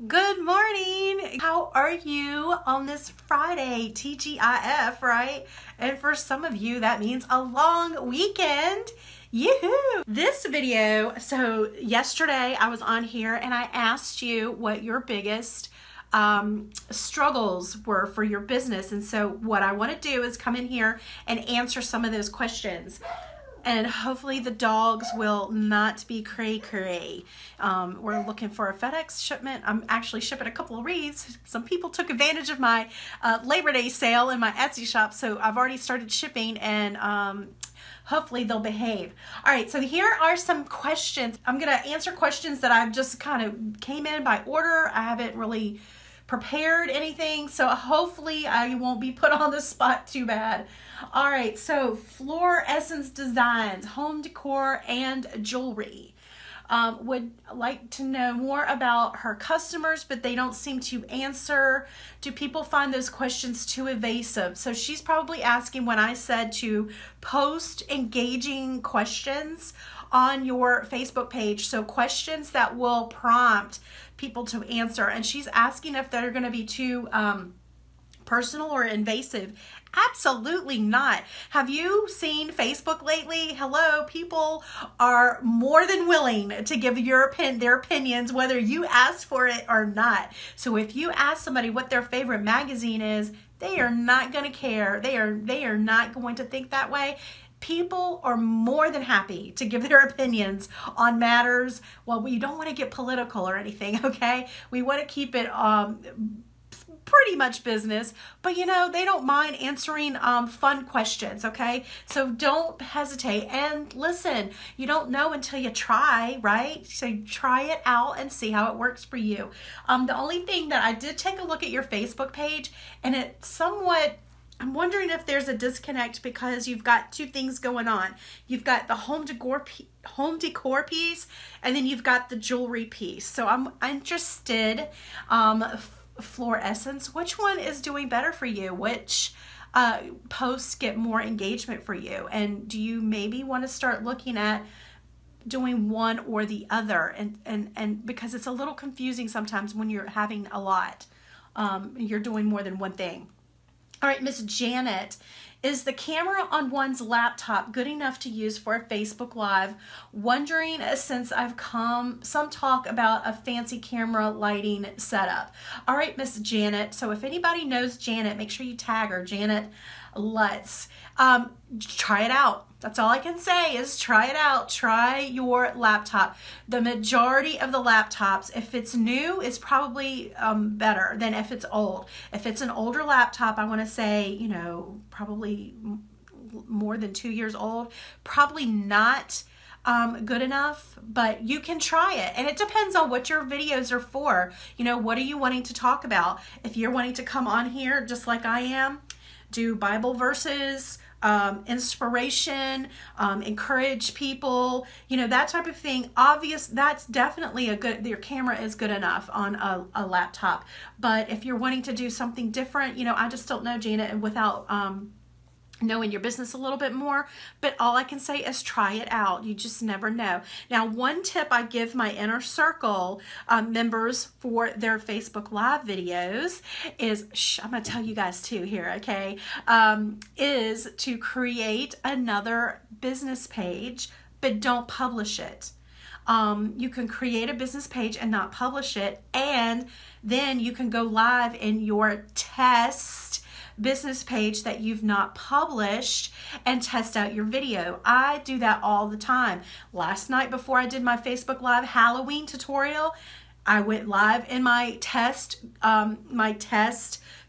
Good morning. How are you on this Friday? TGIF, right? And for some of you, that means a long weekend. Yoo-hoo! This video, so yesterday I was on here and I asked you what your biggest struggles were for your business. And so what I want to do is come in here and answer some of those questions. And hopefully the dogs will not be cray-cray. We're looking for a FedEx shipment. I'm actually shipping a couple of wreaths. Some people took advantage of my Labor Day sale in my Etsy shop, so I've already started shipping, and hopefully they'll behave. All right, so here are some questions. I'm going to answer questions that I've just kind of came in by order. I haven't really prepared anything, so hopefully I won't be put on the spot too bad. All right, so Fluorescence Designs, home decor and jewelry. Would like to know more about her customers, but they don't seem to answer. Do people find those questions too evasive? So she's probably asking when I said to post engaging questions on your Facebook page. So questions that will prompt people to answer. And she's asking if they're going to be too personal or invasive. Absolutely not. Have you seen Facebook lately? Hello, people are more than willing to give their opinions, whether you ask for it or not. So if you ask somebody what their favorite magazine is, they are not going to care. They are not going to think that way. People are more than happy to give their opinions on matters. Well, we don't want to get political or anything, okay? We want to keep it pretty much business, but you know, they don't mind answering fun questions, okay? So don't hesitate, and listen, you don't know until you try, right? So try it out and see how it works for you. The only thing that I did take a look at your Facebook page, and it somewhat, I'm wondering if there's a disconnect because you've got two things going on. You've got the home decor piece, and then you've got the jewelry piece. So I'm interested, Fluorescence, which one is doing better for you? Which posts get more engagement for you? And do you maybe want to start looking at doing one or the other? And because it's a little confusing sometimes when you're having a lot, you're doing more than one thing. All right, Miss Janet, is the camera on one's laptop good enough to use for a Facebook Live? Wondering, since I've come some talk about a fancy camera lighting setup. All right, Miss Janet. So if anybody knows Janet, make sure you tag her, Janet Lutz. Try it out. That's all I can say is try it out. Try your laptop. The majority of the laptops, if it's new, is probably better than if it's old. If it's an older laptop, I want to say, you know, probably more than 2 years old, probably not good enough, but you can try it. And it depends on what your videos are for. You know, what are you wanting to talk about? If you're wanting to come on here just like I am, do Bible verses, inspiration, encourage people, you know, that type of thing. Obvious, that's definitely your camera is good enough on a laptop. But if you're wanting to do something different, you know, I just don't know, Janet, without knowing your business a little bit more, but all I can say is try it out. You just never know. Now, one tip I give my Inner Circle members for their Facebook Live videos is, I'm going to tell you guys too here, okay, is to create another business page, but don't publish it. You can create a business page and not publish it, and then you can go live in your test business page that you've not published and test out your video. I do that all the time. Last night before I did my Facebook Live Halloween tutorial, I went live in my test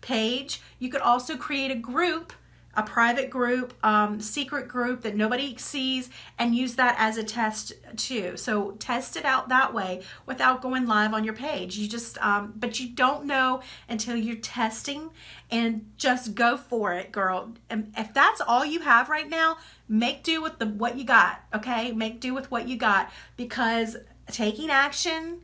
page. You could also create a group, a private group, secret group that nobody sees, and use that as a test too. So test it out that way without going live on your page. You just, but you don't know until you're testing, and just go for it, girl. And if that's all you have right now, make do with what you got, okay? Make do with what you got, because taking action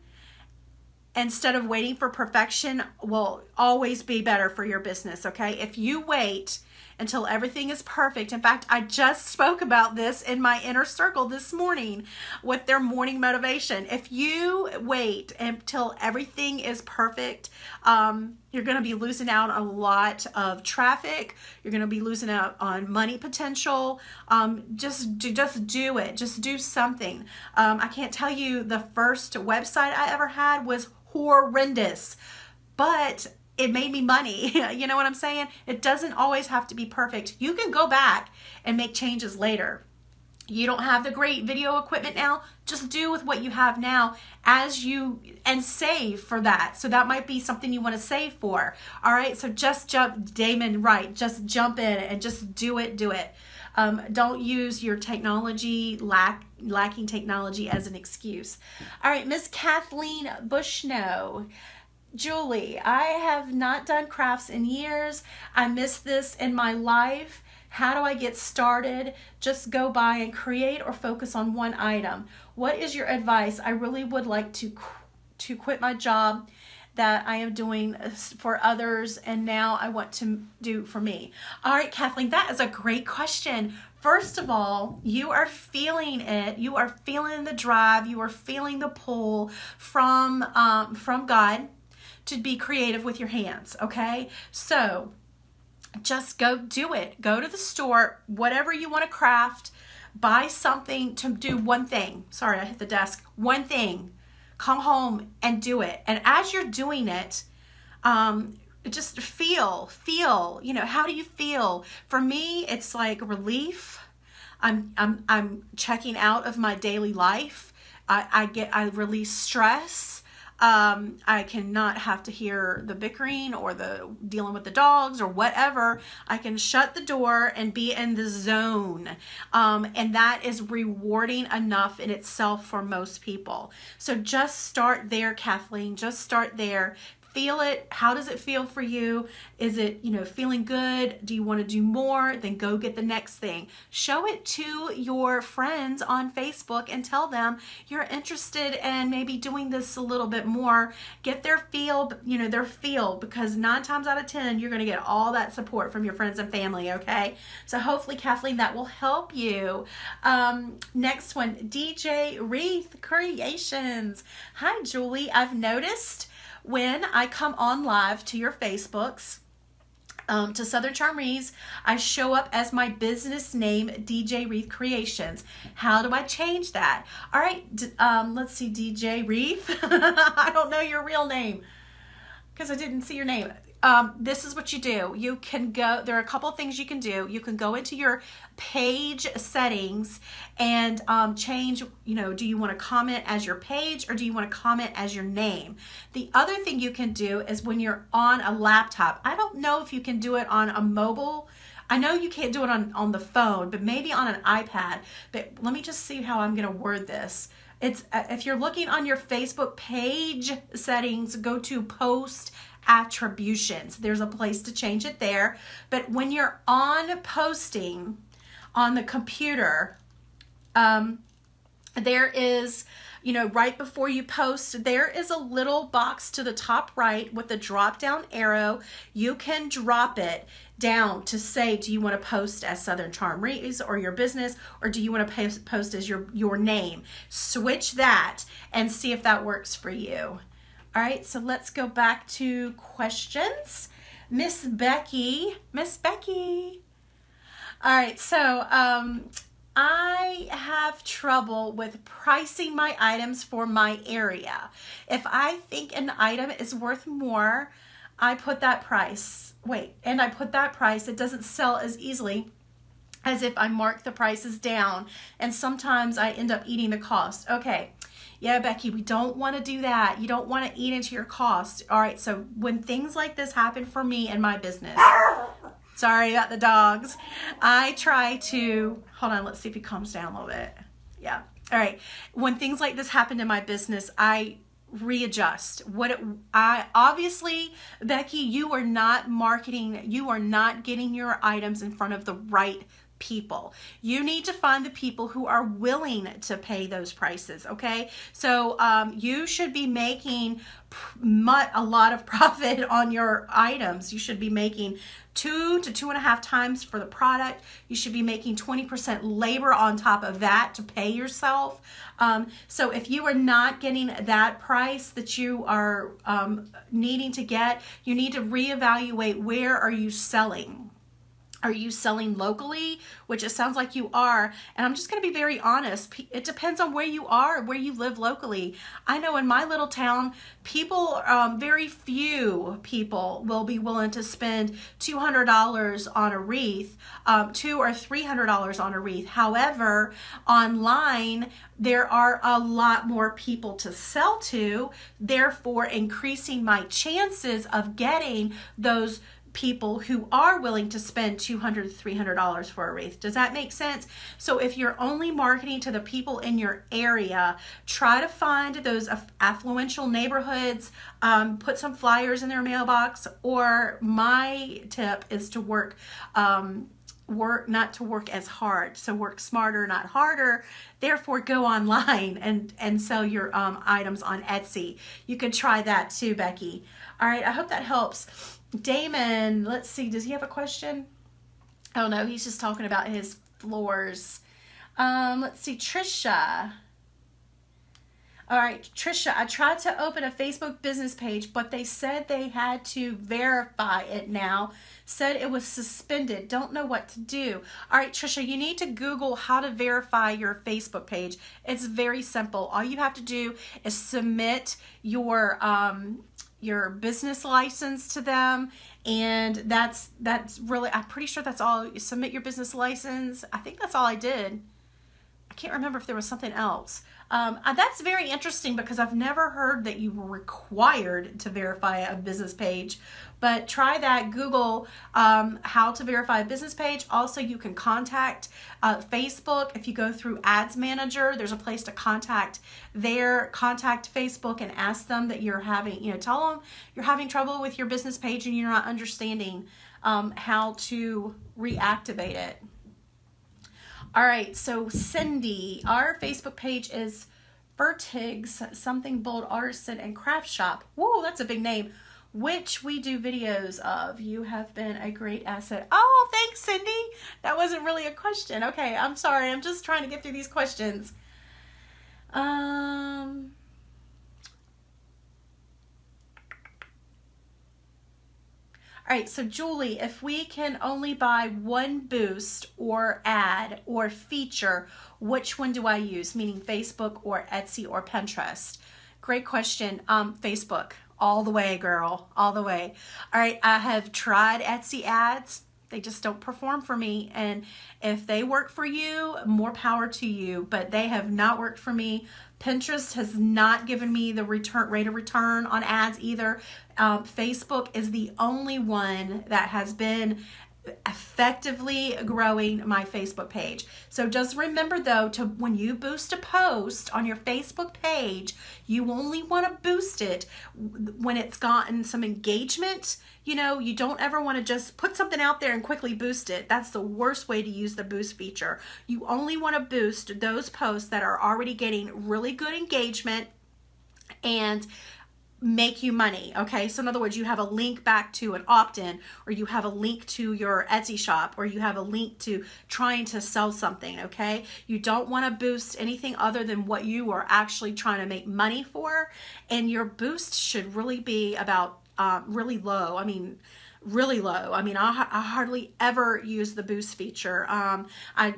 instead of waiting for perfection will always be better for your business, okay? If you wait until everything is perfect. In fact, I just spoke about this in my inner circle this morning with their morning motivation. If you wait until everything is perfect, you're going to be losing out on a lot of traffic. You're going to be losing out on money potential. Just do it. Just do something. I can't tell you, the first website I ever had was horrendous, but it made me money. You know what I'm saying? It doesn't always have to be perfect. You can go back and make changes later. You don't have the great video equipment now, just do with what you have now and save for that. So that might be something you want to save for. All right, so just jump, Damon, right, just jump in and just do it. Don't use your technology, lacking technology as an excuse. All right, Miss Kathleen Bushnell. Julie, I have not done crafts in years. I miss this in my life. How do I get started? Just go by and create or focus on one item. What is your advice? I really would like to quit my job that I am doing for others, and now I want to do for me. All right, Kathleen, that is a great question. First of all, you are feeling it. You are feeling the drive. You are feeling the pull from God to be creative with your hands, okay? So just go do it. Go to the store, whatever you want to craft, buy something to do one thing. Sorry, I hit the desk. One thing. Come home and do it. And as you're doing it, just feel, you know, how do you feel? For me, it's like relief. I'm checking out of my daily life. I release stress. I cannot have to hear the bickering or the dealing with the dogs or whatever. I can shut the door and be in the zone. And that is rewarding enough in itself for most people. So just start there, Kathleen. Just start there. Feel it. How does it feel for you? Is it, you know, feeling good? Do you want to do more? Then go get the next thing. Show it to your friends on Facebook and tell them you're interested in maybe doing this a little bit more. Get their feel, you know, because 9 times out of 10, you're going to get all that support from your friends and family, okay? So hopefully, Kathleen, that will help you. Next one, DJ Wreath Creations. Hi, Julie. I've noticed when I come on live to your Facebooks, to Southern Charm Reeves, I show up as my business name, DJ Wreath Creations. How do I change that? All right, let's see, DJ Wreath. I don't know your real name because I didn't see your name. This is what you do. You can go, there are a couple of things you can do. You can go into your page settings and change, you know, do you want to comment as your page or do you want to comment as your name? The other thing you can do is when you're on a laptop. I don't know if you can do it on a mobile. I know you can't do it on the phone, but maybe on an iPad. But let me just see how I'm going to word this. It's if you're looking on your Facebook page settings, go to post attributions. There's a place to change it there. But when you're on posting on the computer, there is, you know, right before you post, there is a little box to the top right with a drop down arrow. You can drop it down to say, do you want to post as Southern Charm Reeves or your business, or do you want to post as your name? Switch that and see if that works for you. All right, so let's go back to questions. Miss Becky. All right, so I have trouble with pricing my items for my area. If I think an item is worth more, I put that price. It doesn't sell as easily as if I mark the prices down, and sometimes I end up eating the cost. Okay. Yeah, Becky, we don't want to do that. You don't want to eat into your cost. All right, so when things like this happen for me in my business, sorry about the dogs, I try to, hold on, let's see if he calms down a little bit. Yeah, all right. When things like this happen in my business, I readjust. Obviously, Becky, you are not marketing, you are not getting your items in front of the right people. You need to find the people who are willing to pay those prices, okay? So you should be making a lot of profit on your items. You should be making 2 to 2.5 times for the product. You should be making 20% labor on top of that to pay yourself. So if you are not getting that price that you are needing to get, you need to reevaluate, where are you selling? Are you selling locally? Which it sounds like you are. And I'm just going to be very honest. It depends on where you are, where you live locally. I know in my little town, people, very few people will be willing to spend $200 on a wreath, $200 or $300 on a wreath. However, online, there are a lot more people to sell to, therefore increasing my chances of getting those people who are willing to spend $200, $300 for a wreath. Does that make sense? So if you're only marketing to the people in your area, try to find those affluential neighborhoods, put some flyers in their mailbox, or my tip is to work not to work as hard. So work smarter, not harder. Therefore, go online and sell your items on Etsy. You could try that too, Becky. All right, I hope that helps. Damon, let's see, does he have a question? Oh no, he's just talking about his floors. Let's see, Trisha. All right, Trisha, I tried to open a Facebook business page, but they said they had to verify it now. Said it was suspended. Don't know what to do. All right, Trisha, you need to Google how to verify your Facebook page. It's very simple. All you have to do is submit your business license to them, and that's really, I'm pretty sure that's all. You submit your business license. I think that's all I did. I can't remember if there was something else. That's very interesting because I've never heard that you were required to verify a business page, but try that. Google how to verify a business page. Also, you can contact Facebook. If you go through Ads Manager, there's a place to contact there. Contact Facebook and ask them that you're having, tell them you're having trouble with your business page and you're not understanding how to reactivate it. All right, so Cindy, our Facebook page is Fertig's Something Bold Artisan and Craft Shop. Whoa, that's a big name. Which we do videos of. You have been a great asset. Oh, thanks, Cindy. That wasn't really a question. Okay, I'm sorry. I'm just trying to get through these questions. All right, so Julie, if we can only buy one boost or ad or feature, which one do I use? Meaning Facebook or Etsy or Pinterest? Great question. Facebook, all the way, girl, all the way. All right, I have tried Etsy ads. They just don't perform for me. And if they work for you, more power to you, but they have not worked for me. Pinterest has not given me the rate of return on ads either. Facebook is the only one that has been effectively growing my Facebook page. So just remember though, when you boost a post on your Facebook page, you only want to boost it when it's gotten some engagement. You don't ever want to just put something out there and quickly boost it. That's the worst way to use the boost feature. You only want to boost those posts that are already getting really good engagement and make you money. Okay, so in other words, you have a link back to an opt-in, or you have a link to your Etsy shop, or you have a link to trying to sell something. Okay, you don't want to boost anything other than what you are actually trying to make money for, and your boost should really be about really low. I mean I hardly ever use the boost feature.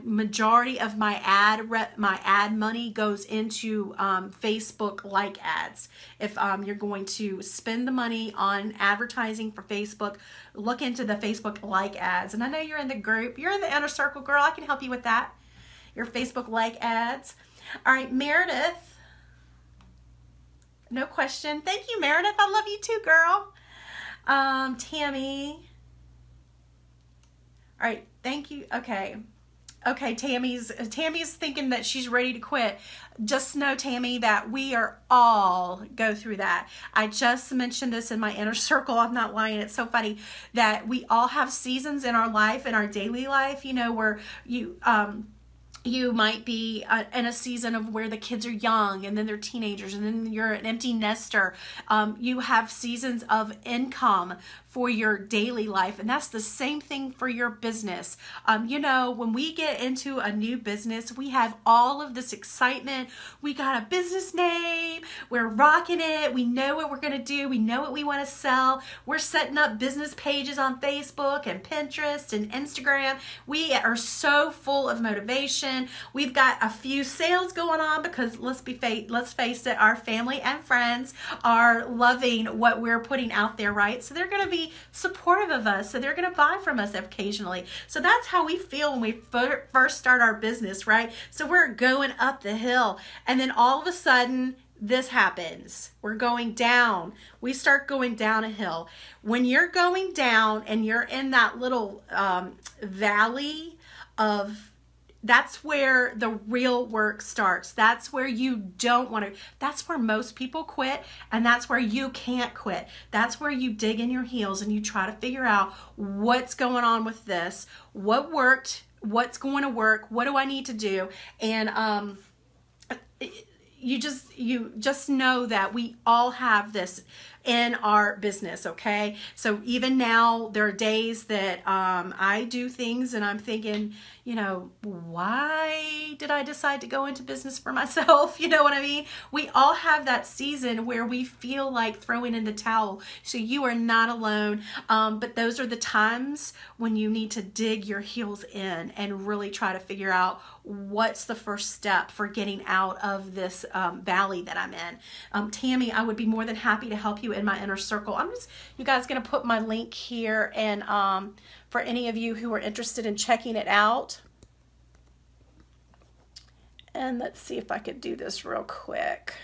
Majority of my ad money goes into Facebook like ads. If you're going to spend the money on advertising for Facebook, look into the Facebook like ads. And I know you're in the group, you're in the inner circle, girl. I can help you with that. Your Facebook like ads. All right, Meredith. No question. Thank you, Meredith. I love you too, girl. Tammy. All right, thank you. Okay. Okay, Tammy's thinking that she's ready to quit. Just know, Tammy, that we are all go through that. I just mentioned this in my inner circle. I'm not lying. It's so funny that we all have seasons in our life, in our daily life, you know, where you might be in a season of where the kids are young and then they're teenagers and then you're an empty nester. You have seasons of income for your daily life, and that's the same thing for your business. You know, when we get into a new business, we have all of this excitement. We got a business name, we're rocking it, we know what we're gonna do, we know what we want to sell, we're setting up business pages on Facebook and Pinterest and Instagram. We are so full of motivation. We've got a few sales going on because let's face it, our family and friends are loving what we're putting out there, right? So they're going to be supportive of us, so they're going to buy from us occasionally. So that's how we feel when we first start our business, right? So we're going up the hill, and then all of a sudden this happens. We're going down. We start going down a hill. When you're going down and you're in that little valley of, that's where the real work starts. That's where you don't want to, that's where most people quit, and that's where you can't quit. That's where you dig in your heels and you try to figure out what's going on with this, what worked, what's going to work, what do I need to do, and you just know that we all have this in our business, okay? So even now, there are days that I do things and I'm thinking, you know, why did I decide to go into business for myself? You know what I mean? We all have that season where we feel like throwing in the towel. So you are not alone, but those are the times when you need to dig your heels in and really try to figure out what's the first step for getting out of this valley that I'm in. Tammy, I would be more than happy to help you in my inner circle. I'm just, you guys, going to put my link here, and for any of you who are interested in checking it out. And let's see if I could do this real quick.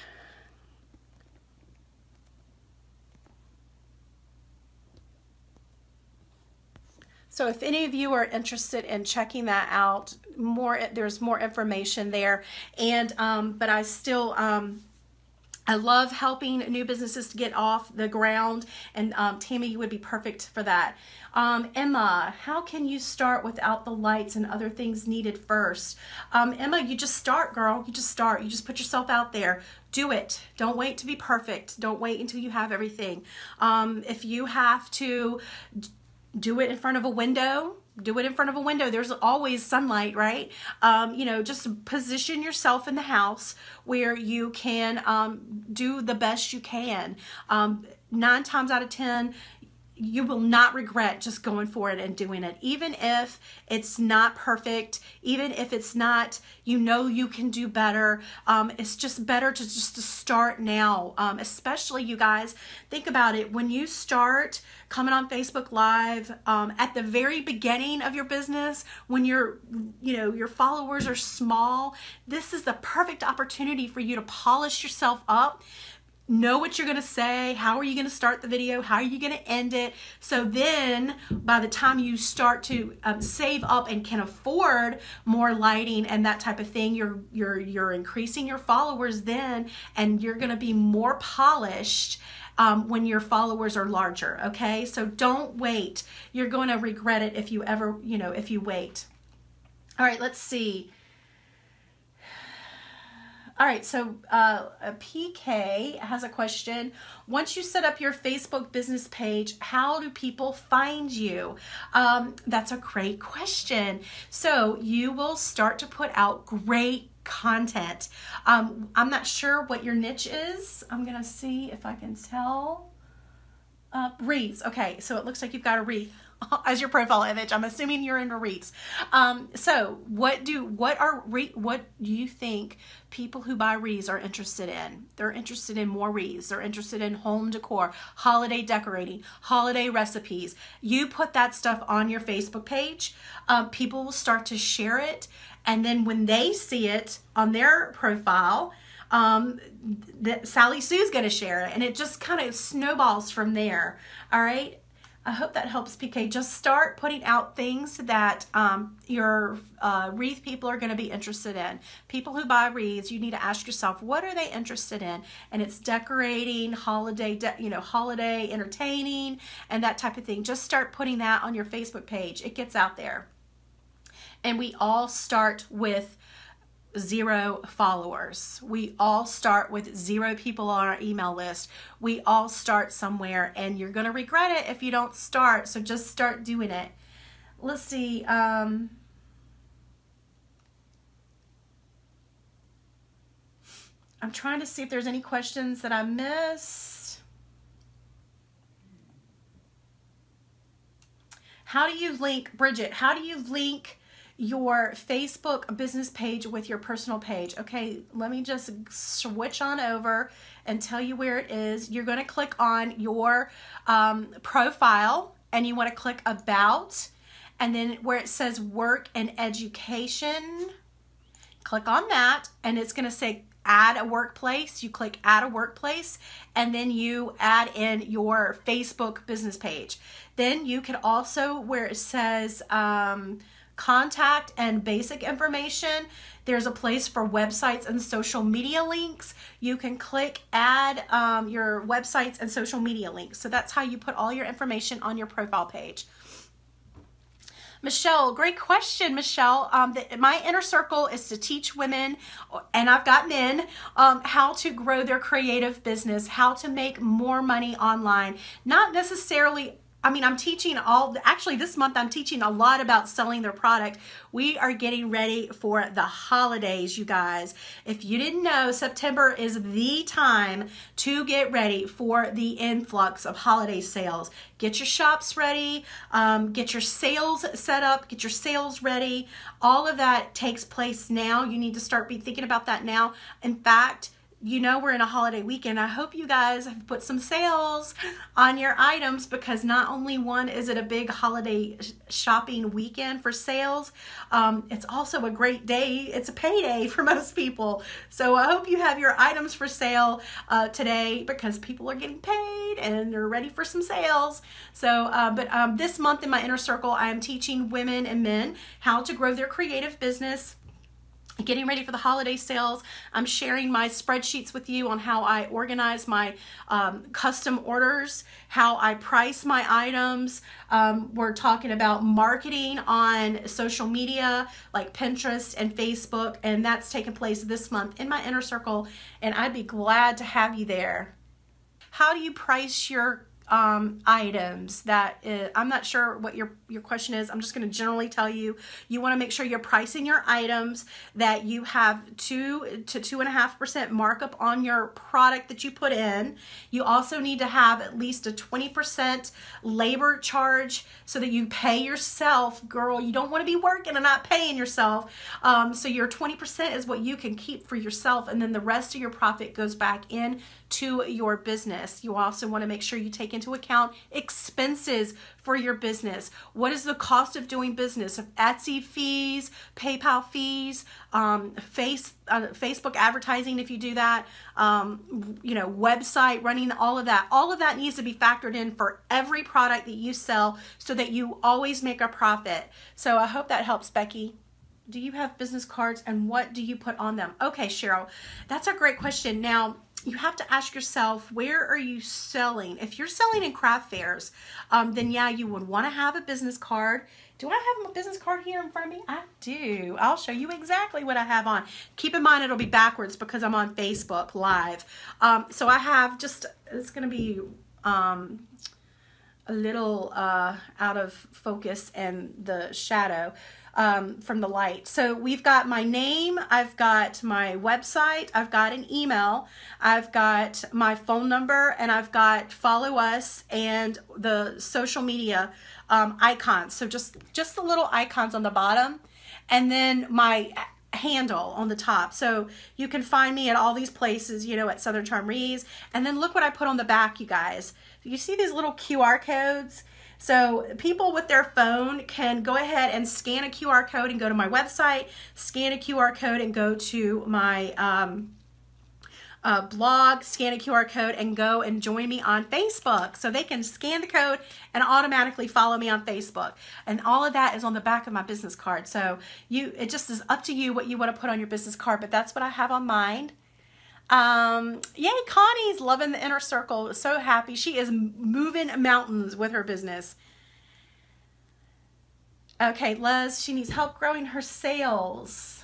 So if any of you are interested in checking that out, there's more information there. And but I still I love helping new businesses to get off the ground, and Tammy, you would be perfect for that. Emma, how can you start without the lights and other things needed first? Emma, you just start, girl. You just start. You just put yourself out there. Do it. Don't wait to be perfect. Don't wait until you have everything. If you have to do it in front of a window, do it in front of a window. There's always sunlight, right? You know, just position yourself in the house where you can do the best you can. 9 times out of 10, you will not regret just going for it and doing it. Even if it's not perfect, even if it's not, you know, you can do better. It's just better to start now. Especially, you guys, think about it. When you start coming on Facebook Live, at the very beginning of your business, when your followers are small, this is the perfect opportunity for you to polish yourself up. Know what you're going to say. How are you going to start the video? How are you going to end it? So then by the time you start to save up and can afford more lighting and that type of thing, you're increasing your followers then, and you're going to be more polished when your followers are larger. Okay, so don't wait. You're going to regret it if you ever, if you wait. All right, let's see. All right, so PK has a question. Once you set up your Facebook business page, how do people find you? That's a great question. So you will start to put out great content. I'm not sure what your niche is. I'm going to see if I can tell. Wreaths. Okay, so it looks like you've got a wreath as your profile image. I'm assuming you're into wreaths. So what do you think people who buy wreaths are interested in? They're interested in more wreaths. They're interested in home decor, holiday decorating, holiday recipes. You put that stuff on your Facebook page, people will start to share it, and then when they see it on their profile, that Sally Sue's going to share it, and it just kind of snowballs from there. All right. I hope that helps, PK. Just start putting out things that your wreath people are going to be interested in. People who buy wreaths, you need to ask yourself, what are they interested in? And it's decorating, holiday, holiday entertaining, and that type of thing. Just start putting that on your Facebook page. It gets out there. And we all start with 0 followers. We all start with 0 people on our email list. We all start somewhere, and you're going to regret it if you don't start. So just start doing it. Let's see. I'm trying to see if there's any questions that I missed. How do you link, Bridget, how do you link your Facebook business page with your personal page? Okay, let me just switch on over and tell you where it is. You're going to click on your profile, and you want to click about, and then where it says work and education, click on that, and it's going to say add a workplace. You click add a workplace, and then you add in your Facebook business page. Then you can also, where it says contact and basic information, there's a place for websites and social media links. You can click add your websites and social media links. So that's how you put all your information on your profile page. Michelle, great question, Michelle. My inner circle is to teach women, and I've got men, how to grow their creative business, how to make more money online. Not necessarily, I mean, I'm teaching actually this month I'm teaching a lot about selling their product. We are getting ready for the holidays, you guys. If you didn't know, September is the time to get ready for the influx of holiday sales. Get your shops ready, get your sales set up, get your sales ready. All of that takes place now. You need to start thinking about that now. In fact, you know, we're in a holiday weekend. I hope you guys have put some sales on your items, because not only one is it a big holiday shopping weekend for sales, it's also a great day. It's a payday for most people. So I hope you have your items for sale today, because people are getting paid and they're ready for some sales. So, but this month in my inner circle, I am teaching women and men how to grow their creative business, getting ready for the holiday sales. I'm sharing my spreadsheets with you on how I organize my custom orders, how I price my items. We're talking about marketing on social media like Pinterest and Facebook, and that's taking place this month in my inner circle, and I'd be glad to have you there. How do you price your items? I'm not sure what your question is. I'm just going to generally tell you, you want to make sure you're pricing your items, that you have 2 to 2.5% markup on your product that you put in. You also need to have at least a 20% labor charge so that you pay yourself. Girl, you don't want to be working and not paying yourself. So your 20% is what you can keep for yourself, and then the rest of your profit goes back in to your business. You also want to make sure you take into account expenses for your business. What is the cost of doing business? Etsy fees, PayPal fees, Facebook advertising if you do that, website running, all of that. All of that needs to be factored in for every product that you sell so that you always make a profit. So I hope that helps, Becky. Do you have business cards, and what do you put on them? Okay, Cheryl, that's a great question. Now, you have to ask yourself, where are you selling? If you're selling in craft fairs, then yeah, you would want to have a business card. Do I have a business card here in front of me? I do. I'll show you exactly what I have on. Keep in mind it'll be backwards because I'm on Facebook Live. So I have it's going to be a little out of focus and the shadow from the light. So we've got my name, I've got my website, I've got an email, I've got my phone number, and I've got follow us and the social media icons. So just the little icons on the bottom, and then my handle on the top. So you can find me at all these places, at Southern Charm Reads. And then look what I put on the back, you guys. You see these little QR codes? So people with their phone can go ahead and scan a QR code and go to my website, scan a QR code and go to my blog, scan a QR code, and go and join me on Facebook. So they can scan the code and automatically follow me on Facebook. And all of that is on the back of my business card. So it just is up to you what you want to put on your business card, but that's what I have on mine. Yay, Connie's loving the inner circle. So happy. She is moving mountains with her business. Okay, Les, she needs help growing her sales.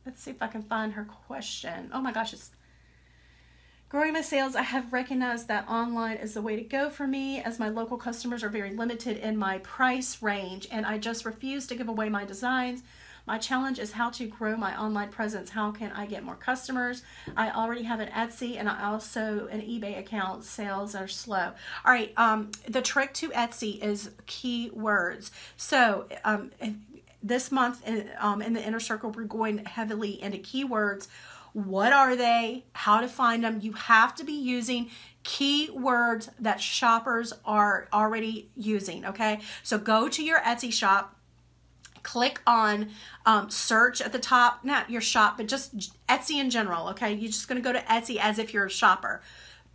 Let's see if I can find her question. Oh my gosh, it's growing my sales. I have recognized that online is the way to go for me, as my local customers are very limited in my price range, and I just refuse to give away my designs. My challenge is how to grow my online presence. How can I get more customers? I already have an Etsy and I also an eBay account. Sales are slow. All right, the trick to Etsy is keywords. So this month in the inner circle, we're going heavily into keywords. What are they? How to find them? You have to be using keywords that shoppers are already using, okay? So go to your Etsy shop. Click on search at the top, not your shop, but just Etsy in general, okay? You're just going to go to Etsy as if you're a shopper.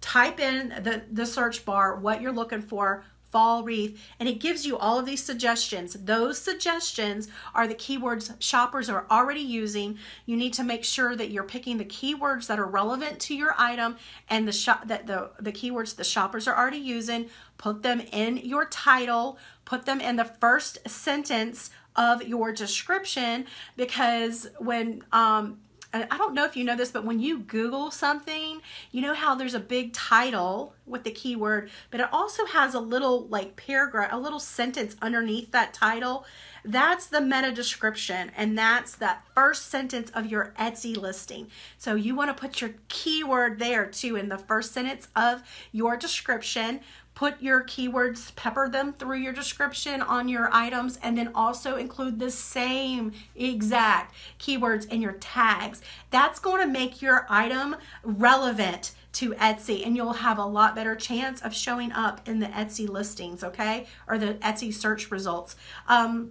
Type in the search bar what you're looking for, fall wreath, and it gives you all of these suggestions. Those suggestions are the keywords shoppers are already using. You need to make sure that you're picking the keywords that are relevant to your item and the keywords the shoppers are already using. Put them in your title, put them in the first sentence of your description, because when I don't know if you know this, but when you Google something, you know how there's a big title with the keyword, but it also has a little like paragraph, a little sentence underneath that title. That's the meta description, and that's that first sentence of your Etsy listing. So you want to put your keyword there too in the first sentence of your description. Put your keywords, pepper them through your description on your items, and then also include the same exact keywords in your tags. That's going to make your item relevant to Etsy, and you'll have a lot better chance of showing up in the Etsy listings, okay? Or the Etsy search results. And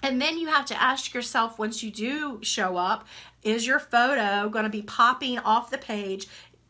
then you have to ask yourself, once you do show up, is your photo going to be popping off the page?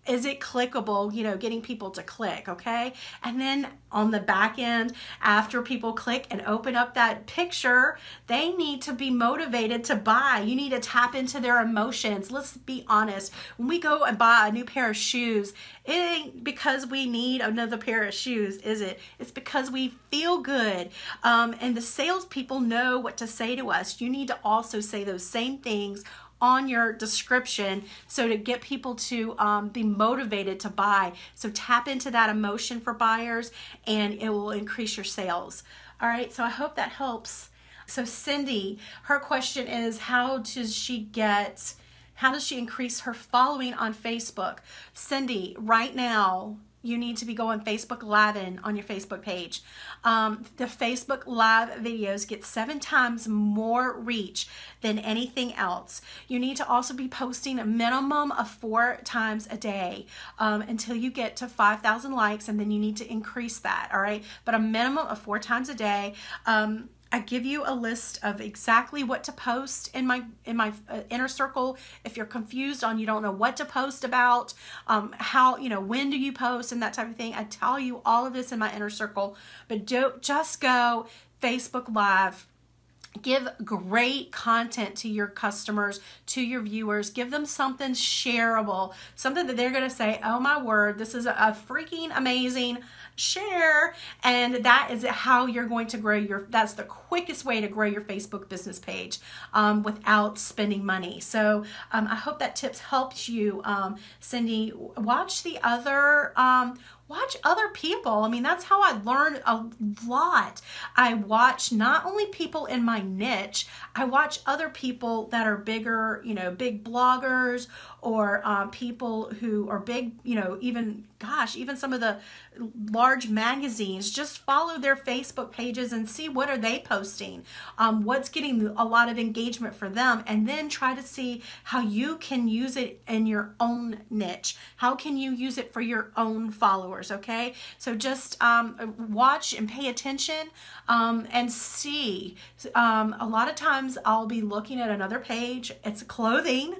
Is it clickable, you know, getting people to click, okay? And then on the back end, after people click and open up that picture, they need to be motivated to buy. You need to tap into their emotions. Let's be honest. When we go and buy a new pair of shoes, it ain't because we need another pair of shoes, is it? It's because we feel good. And the salespeople know what to say to us. You need to also say those same things on your description, so to get people to be motivated to buy. So tap into that emotion for buyers, and it will increase your sales. All right, so I hope that helps. So Cindy, her question is, how does she increase her following on Facebook? Cindy, right now, you need to be going Facebook Live on your Facebook page. The Facebook Live videos get 7 times more reach than anything else. You need to also be posting a minimum of 4 times a day until you get to 5,000 likes, and then you need to increase that, all right? But a minimum of 4 times a day. I give you a list of exactly what to post in my inner circle. If you're confused on, you don't know what to post about, how, you know, when do you post and that type of thing, I tell you all of this in my inner circle. But don't just go Facebook Live. Give great content to your customers, to your viewers. Give them something shareable, something that they're going to say, oh my word, this is a freaking amazing share. And that is how you're going to grow that's the quickest way to grow your Facebook business page without spending money. So I hope that tips helps you, Cindy. Watch other people. I mean, that's how I learned a lot. I watch not only people in my niche, I watch other people that are bigger, you know, big bloggers, or people who are big, you know, even some of the large magazines. Just follow their Facebook pages and see what are they posting, what's getting a lot of engagement for them, and then try to see how you can use it in your own niche. How can you use it for your own followers, okay? So just watch and pay attention and see. A lot of times I'll be looking at another page. It's clothing.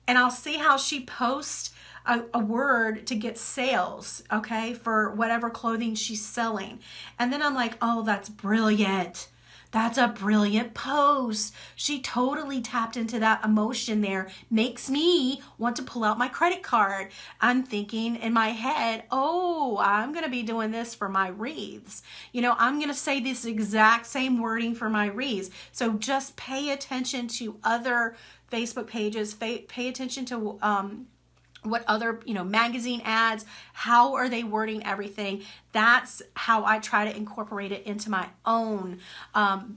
and I'll see how she posts a word to get sales, okay, for whatever clothing she's selling. And then I'm like, oh, that's brilliant. That's a brilliant post. She totally tapped into that emotion there. Makes me want to pull out my credit card. I'm thinking in my head, oh, I'm going to be doing this for my wreaths. You know, I'm going to say this exact same wording for my wreaths. So just pay attention to other Facebook pages. Pay attention to what other, you know, magazine ads, how are they wording everything. That's how I try to incorporate it into my own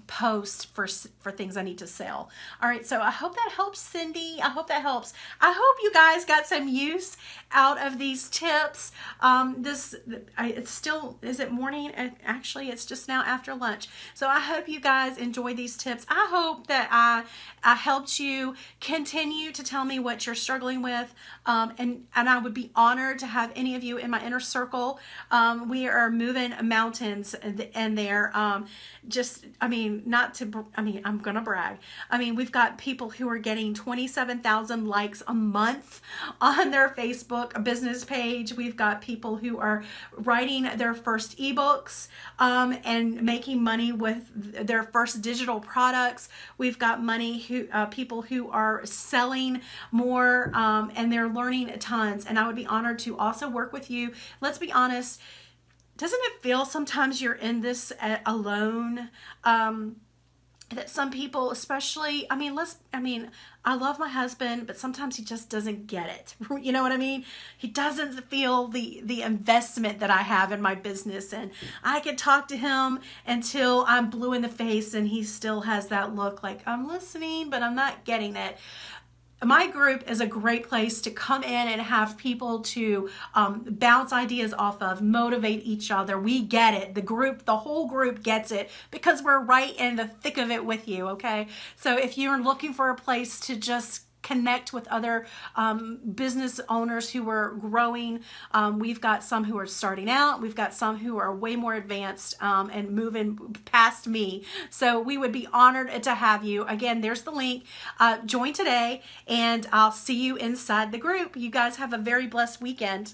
post for things I need to sell. All right, so I hope that helps, Cindy. I hope that helps. I hope you guys got some use out of these tips. It's still, is it morning? Actually, it's just now after lunch. So I hope you guys enjoy these tips. I hope that I helped you. Continue to tell me what you're struggling with, and I would be honored to have any of you in my inner circle. We are moving mountains, and they're I'm gonna brag. I mean, we've got people who are getting 27,000 likes a month on their Facebook business page. We've got people who are writing their first ebooks and making money with their first digital products. We've got people who are selling more, and they're learning tons. And I would be honored to also work with you. Let's be honest. Doesn't it feel sometimes you're in this alone? That some people, especially, I love my husband, but sometimes he just doesn't get it. You know what I mean? He doesn't feel the investment that I have in my business, and I can talk to him until I'm blue in the face, and he still has that look like I'm listening, but I'm not getting it. My group is a great place to come in and have people to bounce ideas off of, motivate each other. We get it. The whole group gets it because we're right in the thick of it with you, okay? So if you're looking for a place to just connect with other business owners who are growing, we've got some who are starting out. We've got some who are way more advanced and moving past me. So we would be honored to have you. Again, there's the link. Join today, and I'll see you inside the group. You guys have a very blessed weekend.